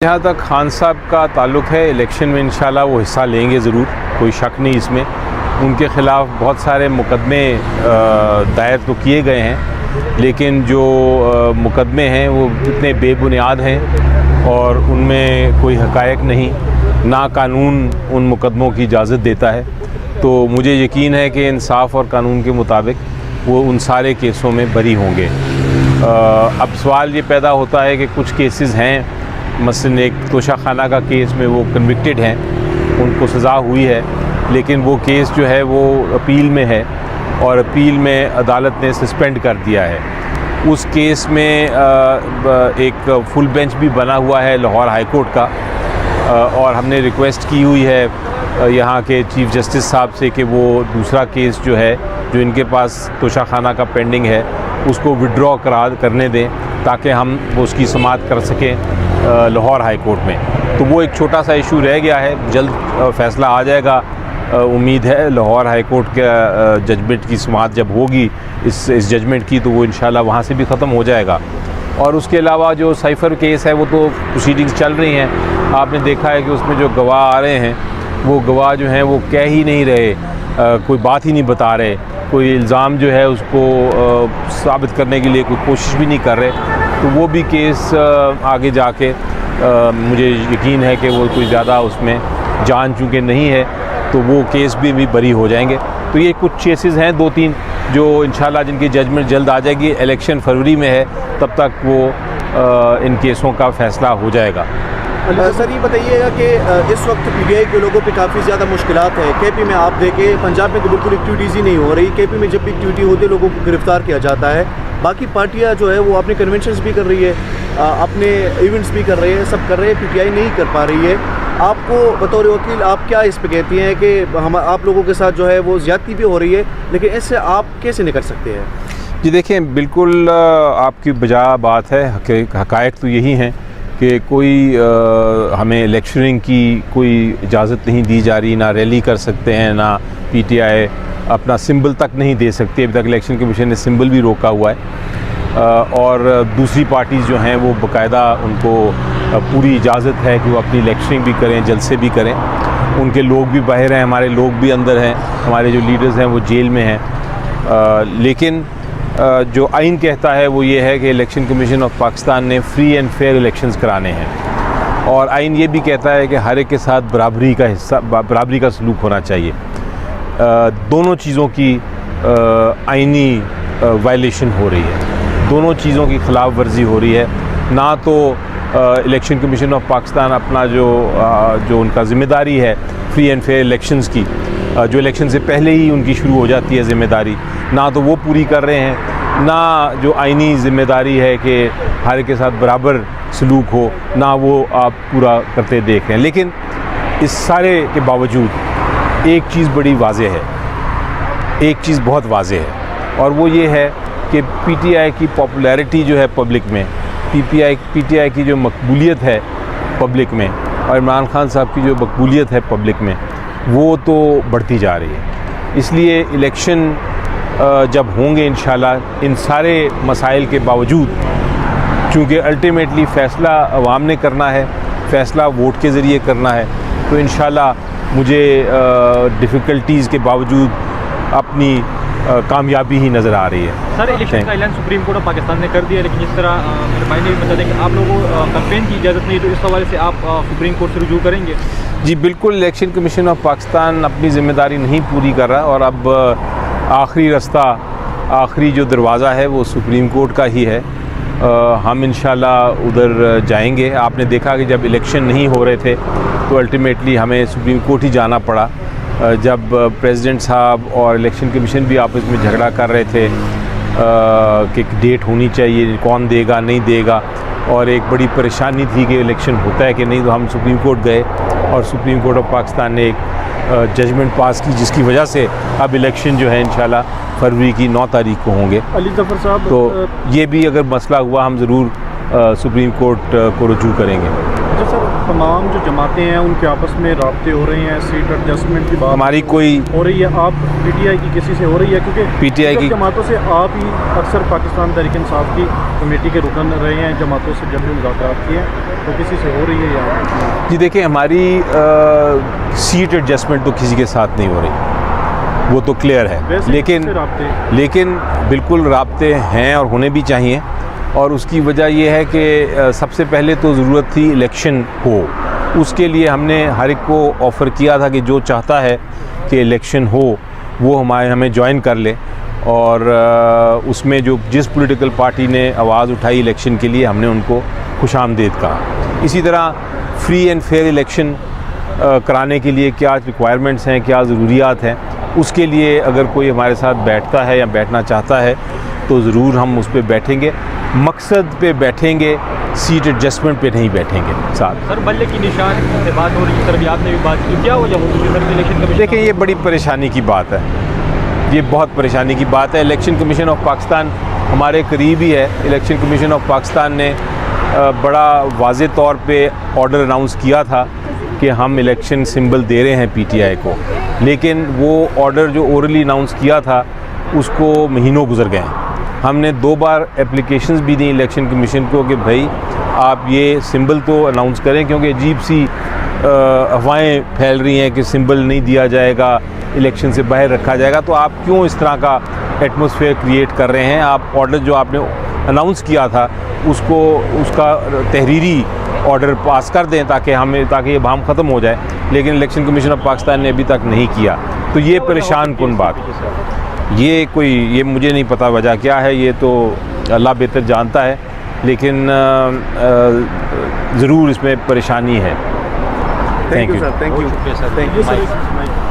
जहाँ तक खान साहब का ताल्लुक़ है, इलेक्शन में इंशाल्लाह वो हिस्सा लेंगे ज़रूर, कोई शक नहीं इसमें। उनके ख़िलाफ़ बहुत सारे मुकदमे दायर तो किए गए हैं, लेकिन जो मुकदमे हैं वो इतने बेबुनियाद हैं और उनमें कोई हक़ायक़ नहीं, ना कानून उन मुकदमों की इजाज़त देता है। तो मुझे यकीन है कि इंसाफ और कानून के मुताबिक वो उन सारे केसों में बरी होंगे। अब सवाल ये पैदा होता है कि कुछ केसेस हैं, मसलन एक तोशाखाना का केस में वो कन्विक्टेड हैं, उनको सज़ा हुई है, लेकिन वो केस जो है वो अपील में है और अपील में अदालत ने सस्पेंड कर दिया है। उस केस में एक फुल बेंच भी बना हुआ है लाहौर हाई कोर्ट का, और हमने रिक्वेस्ट की हुई है यहाँ के चीफ़ जस्टिस साहब से कि वो दूसरा केस जो है, जो इनके पास तोशाखाना का पेंडिंग है, उसको विड्रॉ करने दें ताकि हम उसकी समाअत कर सकें लाहौर हाई कोर्ट में। तो वो एक छोटा सा इशू रह गया है, जल्द फ़ैसला आ जाएगा। उम्मीद है लाहौर हाई कोर्ट के जजमेंट की समाअत जब होगी इस जजमेंट की, तो वो इंशाल्लाह वहाँ से भी ख़त्म हो जाएगा। और उसके अलावा जो साइफ़र केस है वो तो प्रोसीडिंग्स चल रही हैं। आपने देखा है कि उसमें जो गवाह आ रहे हैं, वो गवाह जो हैं वो कह ही नहीं रहे, कोई बात ही नहीं बता रहे, कोई इल्ज़ाम जो है उसको साबित करने के लिए कोई कोशिश भी नहीं कर रहे। तो वो भी केस आगे जाके मुझे यकीन है कि वो कोई ज़्यादा उसमें जान चूँकि नहीं है, तो वो केस भी बरी हो जाएंगे। तो ये कुछ केसेस हैं 2-3 जो इंशाल्लाह जिनकी जजमेंट जल्द आ जाएगी। इलेक्शन फरवरी में है, तब तक वो इन केसों का फ़ैसला हो जाएगा। सर ये बताइएगा कि इस वक्त पीटीआई के लोगों पे काफ़ी ज़्यादा मुश्किलात हैं। केपी में आप देखें, पंजाब में तो बिल्कुल एक्टिविटीज़ ही नहीं हो रही। केपी में जब भी एक्टिविटी होती है लोगों को गिरफ़्तार किया जाता है। बाकी पार्टियां जो है वो अपने कन्वेंशंस भी कर रही है, अपने इवेंट्स भी कर रहे हैं, सब कर रहे हैं, पीटीआई नहीं कर पा रही है। आपको बतौर वकील आप क्या इस पे कहती हैं कि आप लोगों के साथ जो है वो ज़्यादती भी हो रही है, लेकिन इससे आप कैसे निकल सकते हैं? जी देखें, बिल्कुल आपकी बजा बात है। हक़ायक़ तो यही हैं कि कोई हमें इलेक्शनिंग की कोई इजाज़त नहीं दी जा रही, ना रैली कर सकते हैं, ना पीटीआई अपना सिंबल तक नहीं दे सकती। अभी तक इलेक्शन कमीशन ने सिंबल भी रोका हुआ है, और दूसरी पार्टीज़ जो हैं वो बाकायदा उनको पूरी इजाज़त है कि वो अपनी इलेक्शनिंग भी करें, जलसे भी करें। उनके लोग भी बाहर हैं, हमारे लोग भी अंदर हैं, हमारे जो लीडर्स हैं वो जेल में हैं। लेकिन जो आइन कहता है वो ये है कि इलेक्शन कमीशन ऑफ पाकिस्तान ने फ्री एंड फेयर इलेक्शंस कराने हैं, और आइन ये भी कहता है कि हर एक के साथ बराबरी का सलूक होना चाहिए। दोनों चीज़ों की आइनी वायलेशन हो रही है, दोनों चीज़ों की ख़िलाफ़ वर्जी हो रही है। ना तो इलेक्शन कमीशन ऑफ पाकिस्तान अपना जो उनका ज़िम्मेदारी है फ्री एंड फेयर इलेक्शंस की, जो इलेक्शन से पहले ही उनकी शुरू हो जाती है ज़िम्मेदारी, ना तो वो पूरी कर रहे हैं, ना जो आइनी ज़िम्मेदारी है कि हर के साथ बराबर सलूक हो, ना वो आप पूरा करते देख रहे हैं। लेकिन इस सारे के बावजूद एक चीज़ बड़ी वाज़ेह है, एक चीज़ बहुत वाज़ेह है, और वो ये है कि पीटीआई की पॉपुलैरिटी जो है पब्लिक में, पीटीआई की जो मकबूलियत है पब्लिक में, और इमरान खान साहब की जो मकबूलियत है पब्लिक में, वो तो बढ़ती जा रही है। इसलिए इलेक्शन जब होंगे इंशाल्लाह, इन सारे मसाइल के बावजूद, चूँकि अल्टीमेटली फ़ैसला अवाम ने करना है, फ़ैसला वोट के ज़रिए करना है, तो इंशाल्लाह मुझे डिफ़िकल्टीज़ के बावजूद अपनी कामयाबी ही नज़र आ रही है। सर, इलेक्शन का ऐलान सुप्रीम कोर्ट ऑफ पाकिस्तान ने कर दिया, लेकिन जिस तरह मेरे भाई ने भी बता दें कि आप लोगों को कैंपेन की इजाज़त नहीं, तो इस हवाले से आप सुप्रीम कोर्ट से रुजू करेंगे? जी बिल्कुल, इलेक्शन कमीशन ऑफ पाकिस्तान अपनी ज़िम्मेदारी नहीं पूरी कर रहा, और अब आखिरी रास्ता, आखिरी जो दरवाज़ा है वो सुप्रीम कोर्ट का ही है। हम इंशाल्लाह उधर जाएंगे। आपने देखा कि जब इलेक्शन नहीं हो रहे थे तो अल्टीमेटली हमें सुप्रीम कोर्ट ही जाना पड़ा। जब प्रेसिडेंट साहब और इलेक्शन कमीशन भी आपस में झगड़ा कर रहे थे कि डेट होनी चाहिए, कौन देगा नहीं देगा, और एक बड़ी परेशानी थी कि इलेक्शन होता है कि नहीं, तो हम सुप्रीम कोर्ट गए और सुप्रीम कोर्ट ऑफ पाकिस्तान ने एक जजमेंट पास की, जिसकी वजह से अब इलेक्शन जो है इंशाल्लाह फरवरी की 9 तारीख को होंगे। अली ज़फ़र साहब, तो ये भी अगर मसला हुआ हम ज़रूर सुप्रीम कोर्ट को रुजू करेंगे। अच्छा सर, तमाम जो जमातें हैं उनके आपस में राब्ते हो रहे हैं, सीट एडजस्टमेंट की बात हमारी कोई हो रही है, आप पीटीआई की किसी से हो रही है? क्योंकि पीटीआई की जमातों से आप ही अक्सर पाकिस्तान तहरीक इंसाफ की कमेटी के रुकन रहे हैं, जमातों से जब भी मुज़ाकरात किए हैं, तो किसी से हो रही है या जी देखिए, हमारी सीट एडजस्टमेंट तो किसी के साथ नहीं हो रही, वो तो क्लियर है, लेकिन बिल्कुल राब्ते हैं और होने भी चाहिए। और उसकी वजह ये है कि सबसे पहले तो ज़रूरत थी इलेक्शन हो, उसके लिए हमने हर एक को ऑफ़र किया था कि जो चाहता है कि इलेक्शन हो वो हमें ज्वाइन कर ले। और उसमें जो जिस पॉलिटिकल पार्टी ने आवाज़ उठाई इलेक्शन के लिए, हमने उनको खुशामदीद कहा। इसी तरह फ्री एंड फेयर इलेक्शन कराने के लिए क्या रिक्वायरमेंट्स हैं, क्या ज़रूरियात हैं, उसके लिए अगर कोई हमारे साथ बैठता है या बैठना चाहता है तो ज़रूर हम उस पर बैठेंगे। मकसद पे बैठेंगे, सीट एडजस्टमेंट पे नहीं बैठेंगे साथ। सर बल्ले की निशान से बात हो रही है, सर भी आपने भी बात की, क्या वजह होगी सर इलेक्शन कमीशन? देखिए, ये बड़ी परेशानी की बात है, ये बहुत परेशानी की बात है। इलेक्शन कमीशन ऑफ पाकिस्तान हमारे करीब ही है। इलेक्शन कमीशन ऑफ पाकिस्तान ने बड़ा वाज़े तौर पे ऑर्डर अनाउंस किया था कि हम इलेक्शन सिंबल दे रहे हैं पीटीआई को, लेकिन वो ऑर्डर जो ओरली अनाउंस किया था उसको महीनों गुजर गए। हमने 2 बार एप्लीकेशंस भी दी इलेक्शन कमीशन को कि भाई आप ये सिंबल तो अनाउंस करें, क्योंकि अजीब सी अफवाहें फैल रही हैं कि सिंबल नहीं दिया जाएगा, इलेक्शन से बाहर रखा जाएगा, तो आप क्यों इस तरह का एटमॉस्फेयर क्रिएट कर रहे हैं। आप ऑर्डर जो आपने अनाउंस किया था उसका तहरीरी ऑर्डर पास कर दें ताकि ये बहम ख़त्म हो जाए, लेकिन इलेक्शन कमीशन ऑफ पाकिस्तान ने अभी तक नहीं किया। तो ये परेशान कुन बात, ये मुझे नहीं पता वजह क्या है, ये तो अल्लाह बेहतर जानता है, लेकिन ज़रूर इसमें परेशानी है। Thank you sir, thank you sir.